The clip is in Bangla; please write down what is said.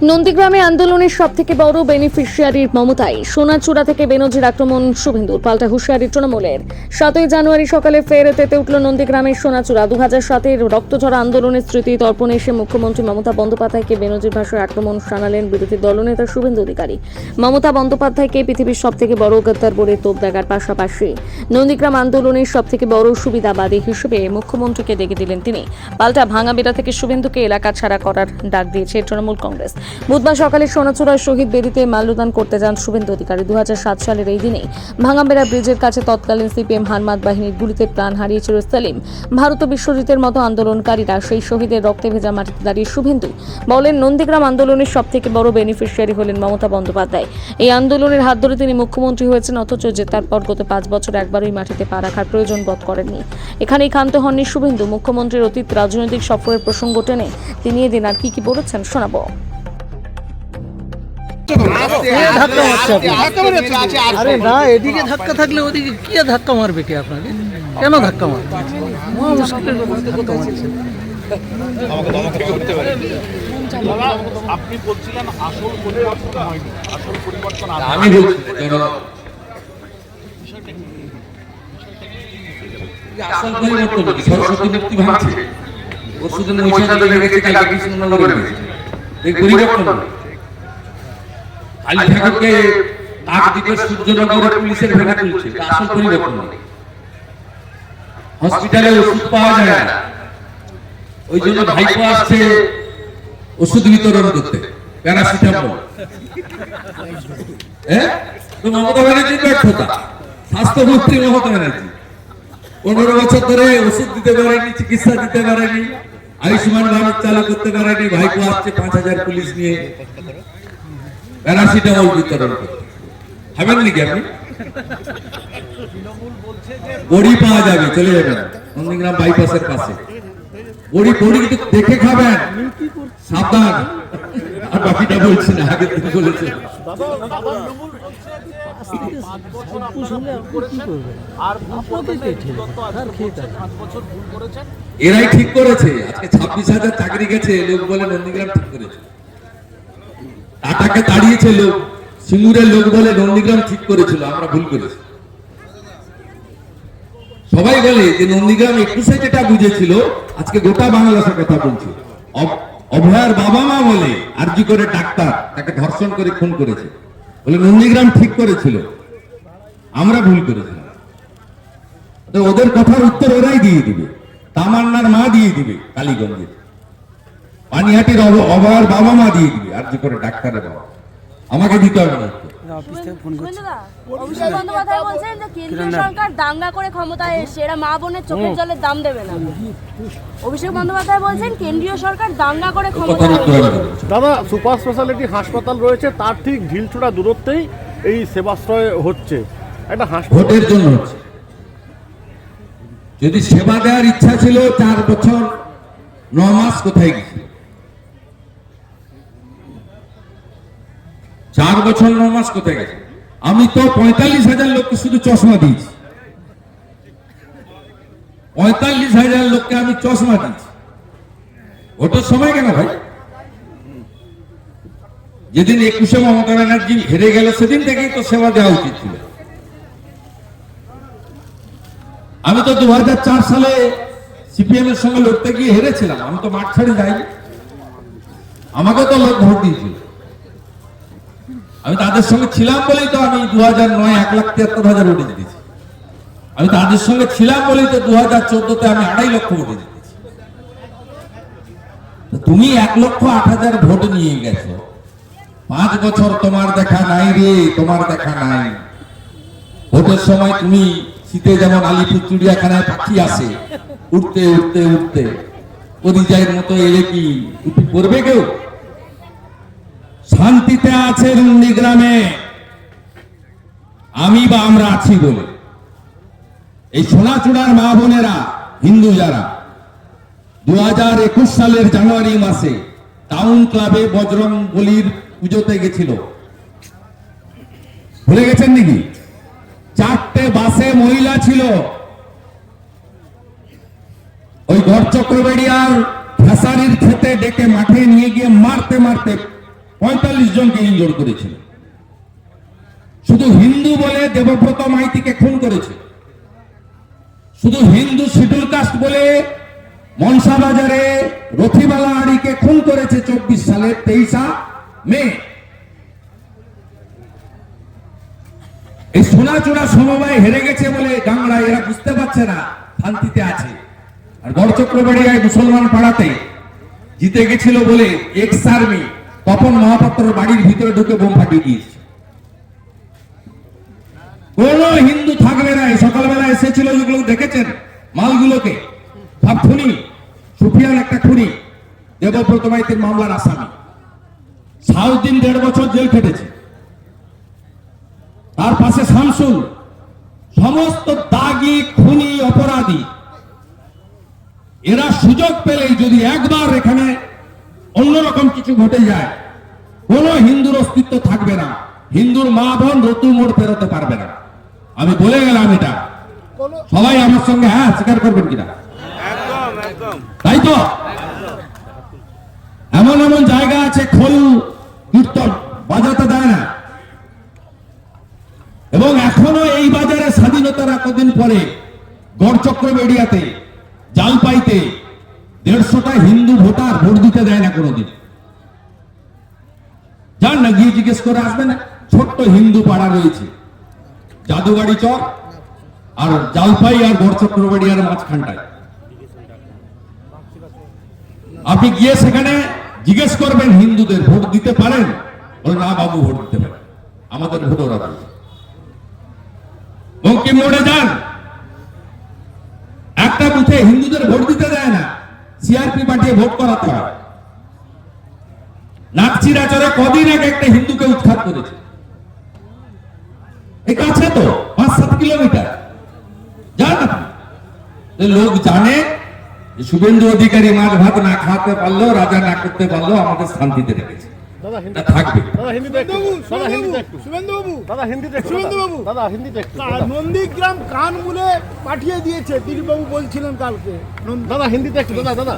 নন্দীগ্রামে আন্দোলনের সবথেকে বড় বেনিফিশিয়ারির মমতাই। সোনাচূড়া থেকে বেনজির আক্রমণ শুভেন্দুর, পাল্টা হুঁশিয়ারি তৃণমূলের। 7ই জানুয়ারি সকালে ফের তেতে উঠল নন্দীগ্রামের সোনাচূড়া। 2007-এর রক্তঝরা আন্দোলনের স্মৃতি তর্পণে এসে মুখ্যমন্ত্রী মমতা বন্দ্যোপাধ্যায়কে বেনজির ভাষায় আক্রমণ শানালেন বিরোধী দলনেতা শুভেন্দু অধিকারী। মমতা বন্দ্যোপাধ্যায়কে পৃথিবীর সবথেকে বড় গদ্দার বলে তোপ দেখার পাশাপাশি নন্দীগ্রাম আন্দোলনের সবথেকে বড় সুবিধাবাদী হিসেবে মুখ্যমন্ত্রীকে ডেকে দিলেন তিনি। পাল্টা ভাঙাবেড়া থেকে শুভেন্দুকে এলাকা ছাড়া করার ডাক দিয়েছে তৃণমূল কংগ্রেস। বুধবার সকালে সোনাচূড়ার শহীদ বেদিতে মাল্যদান করতে যান শুভেন্দু অধিকারী। 2007 সালের এই দিনেই ভাঙাবেড়া ব্রিজের কাছে তৎকালীন সিপিএম হারমাদ বাহিনীর গুলিতে প্রাণ হারিয়েছিল সেলিম। ভারত বিশ্বজিতের মতো আন্দোলনকারীরা সেই শহীদের রক্তে ভেজা মাটিতে দাঁড়িয়ে শুভেন্দু বলেন, নন্দীগ্রাম আন্দোলনের সবথেকে বড় বেনিফিশিয়ারি হলেন মমতা বন্দ্যোপাধ্যায়। এই আন্দোলনের হাত ধরে তিনি মুখ্যমন্ত্রী হয়েছেন, অথচ জেতার পর গত 5 বছর একবারই মাটিতে পা রাখার প্রয়োজন বোধ করেননি। এখানেই ক্ষান্ত হননি শুভেন্দু। মুখ্যমন্ত্রীর অতীত রাজনৈতিক সফরের প্রসঙ্গ টেনে তিনি এদিন আর কি বলেছেন শোনাবো। আরে না, এদিকে ধাক্কা থাকলে ওদিকে কি ধাক্কা মারবে কে আপনাকে? কেন ধাক্কা মারবে? আপনি বলছিলেন আসল পরিবর্তন হয়নি, আসল পরিবর্তন আমি বলছি আসল পরিবর্তন কি সরস্বতী মূর্তি ভাঙছে, পরশুদিন মহিষাদলে রেখেছে, কালকে কৃষ্ণনগরে রেখেছে, এই পরিবর্তন। কালী ঠাকুরকে তাক দিতে সূর্যনগরে পুলিশের ভেঙে তুলছে, আসল পরিবর্তন। হসপিটালে ওষুধ পাওয়া যায় না, ওই জন্য ভাইপো আসছে ওষুধ বিতরণ করতে, প্যারাসিটামল। তো মমতা ব্যানার্জির ব্যর্থতা, স্বাস্থ্যমন্ত্রী মমতা ব্যানার্জি 15 বছর ধরে ওষুধ দিতে পারেনি, চিকিৎসা দিতে পারেনি, আয়ুষ্মান ভারত চালু করতে পারেনি। ভাইপো আসছে 5000 পুলিশ নিয়ে প্যারাসিটামল বিতরণ করতে। খাবেন নাকি আপনি? বড়ি পাওয়া যাবে, চলে যাবেন নন্দীগ্রাম বাইপাসের পাশে। বড়ি কিন্তু দেখে খাবেন, সাবধান। আর বাকিটা বলছি না, আগে থেকে বলেছে। এরাই ঠিক করেছে। আজকে 26,000 চাকরি গেছে, লোক বলে নন্দীগ্রাম ঠিক করেছে। টাটাকে দাঁড়িয়েছে লোক, সিঙ্গুরের লোক বলে নন্দীগ্রাম ঠিক করেছিল, আমরা ভুল করেছি। সবাই বলে যে নন্দীগ্রাম 21-এ যেটা বুঝেছিল, আজকে গোটা বাংলাদেশের কথা বলছে। অভয়ার বাবা মা বলে আরজি করে ডাক্তার তাকে ধর্ষণ করে খুন করেছে, বলে নন্দীগ্রাম ঠিক করেছিল, আমরা ভুল করেছিলাম। তো ওদের কথার উত্তর ওরাই দিয়ে দিবে, তামান্নার মা দিয়ে দিবে, কালীগঞ্জের পানিহাটির অভয়ার বাবা মা দিয়ে দিবে, আরজি করে ডাক্তারের বাবা। আমাকে দিতে হবে না। অভিষেক বন্দ্যোপাধ্যায় বলছেন যে কেন্দ্রীয় সরকার দাঙ্গা করে ক্ষমতায় এসে এরা মা বোনের চোখের জলের দাম দেবে না। অভিষেক বন্দ্যোপাধ্যায় বলছেন কেন্দ্রীয় সরকার দাঙ্গা করে ক্ষমতায় এসে। দাদা, সুপার স্পেশালিটি হাসপাতাল রয়েছে, তার ঠিক ঢিলছোড়া দূরত্বেই এই সেবাশ্রয় হচ্ছে, একটা ভোটের জন্য হচ্ছে। যদি সেবা দেওয়ার ইচ্ছা ছিল 4 বছর 9 মাস কোথায় গেছে? 4 বছর 9 মাস কোথায় গেছে? আমি তো 45,000 লোককে শুধু চশমা দিয়েছি, 45,000 লোককে আমি চশমা দিয়েছি। ভোটের সময় কেন ভাই? যেদিন 21-এ মমতা ব্যানার্জি হেরে গেল, সেদিন থেকেই তো সেবা দেওয়া উচিত ছিল। আমি তো 2004 সালে সিপিএম এর সঙ্গে লড়তে গিয়ে হেরেছিলাম, আমি তো মাঠ ছাড়ে যাইনি, আমাকে তো লোক ভোট দিয়েছিল। আমি তাদের সঙ্গে ছিলাম বলেই তো আমি 2009 1,73,000 ভোটে জিতেছি। আমি তাদের সঙ্গে ছিলাম বলেই তো 2014-তে আমি 2.5 লক্ষ ভোটে জিতেছি। তুমি 1,08,000 ভোট নিয়ে গেছো, 5 বছর তোমার দেখা নাই রে, তোমার দেখা নাই। ভোটের সময় তুমি শীতে যেমন আলিপুর চিড়িয়াখানায় পাখি আসে, উঠতে উঠতে উঠতে পরিযায়ের মতো এলে কি উঠে পড়বে কেউ? শান্তিতে আছে নন্দীগ্রামে, আমি বা আমরা আছি বলে। এই সোনাচূড়ার মা বোনেরা, হিন্দু যারা, 2021 সালের জানুয়ারি মাসে টাউন ক্লাবে বজরং বলির পুজোতে গেছিল, ভুলে গেছেন নাকি? 4টে বাসে মহিলা ছিল, ওই গড়চক্রবেড়িয়ার খেসারির খেতে ডেকে মাঠে নিয়ে গিয়ে মারতে মারতে 45 জনকে ইনজোর করেছিল। শুধু হিন্দু বলে দেবব্রত মাইতিকে খুন করেছে, শুধু হিন্দু শিডিউল কাস্ট বলে মনসা বাজারে রথিবালা আড়িকে খুন করেছে 24 সালের 23 মে। এই সোনাচূড়া সমবায় হেরে গেছে বলে গাংড়া এরা বুঝতে পারছে না শান্তিতে আছে। আর গড়চক্রবাড়িয়ায় মুসলমান পাড়াতে জিতে গেছিল বলে এক্স আর্মি তপন মহাপাত্রর বাড়ির ভিতরে ঢুকে বোম ফাটিয়ে দিয়েছে। কোন হিন্দু থাকবে না। সকালবেলা এসেছিল, যেগুলো দেখেছেন মালগুলোকে, সব খুনি। সুফিয়ান একটা খুনি, দেবব্রত মাইতির মামলার আসামি, সাউদ্দিন 1.5 বছর জেল খেটেছে। তার পাশে শামসুল, সমস্ত দাগি খুনি অপরাধী। এরা সুযোগ পেলেই যদি একবার এখানে অন্যরকম কিছু ঘটে যায়, কোন হিন্দুর অস্তিত্ব থাকবে না। হিন্দুর মা বোন রতু মোড় ফেরোতে পারবে না। আমি বলে গেলাম এটা, সবাই আমার সঙ্গে হ্যাঁ স্বীকার করবেন কিনা? তাই তো এমন এমন জায়গা আছে খোল কীর্তন বাজাতে দেয় না। এবং এখনো এই বাজারে স্বাধীনতার এতদিন পরে গড়চক্রবেড়িয়াতে, জালপাইতে 150টা হিন্দু ভোটার ভোট দিতে দেয় না কোনোদিন। যান না, গিয়ে জিজ্ঞেস করে আসবেন। ছোট্ট হিন্দু পাড়া রয়েছে জাদুবাড়ি চক আর জালপাই আর গড়চক্রবেড়িয়ার মাঝখানটায়। আপনি গিয়ে সেখানে জিজ্ঞেস করবেন হিন্দুদের ভোট দিতে পারেন? বলে না বাবু, ভোট দিতে পারেন, আমাদের ভোট ওরা দেবে। বঙ্কিম মোড়ে যান, একটা বুথে হিন্দুদের ভোট দিতে দেয় না, সিআরপি পাঠিয়ে ভোট করাতে হয়। নাকচিরাচরে কদিন আগে একটা হিন্দুকে উৎখাত করেছে। এই কাছে তো 5-7 কিলোমিটার। যান আপনি, লোক জানে যে শুভেন্দু অধিকারী মাছ ভাত না খাওয়াতে পারলো, রাজা না করতে পারলো, আমাদের শান্তিতে রেখেছে। থাকবে নন্দীগ্রাম কানমূলে পাঠিয়ে দিয়েছে দিলীপবাবু বলছিলেন কালকে। দাদা হিন্দিতে একটু, দাদা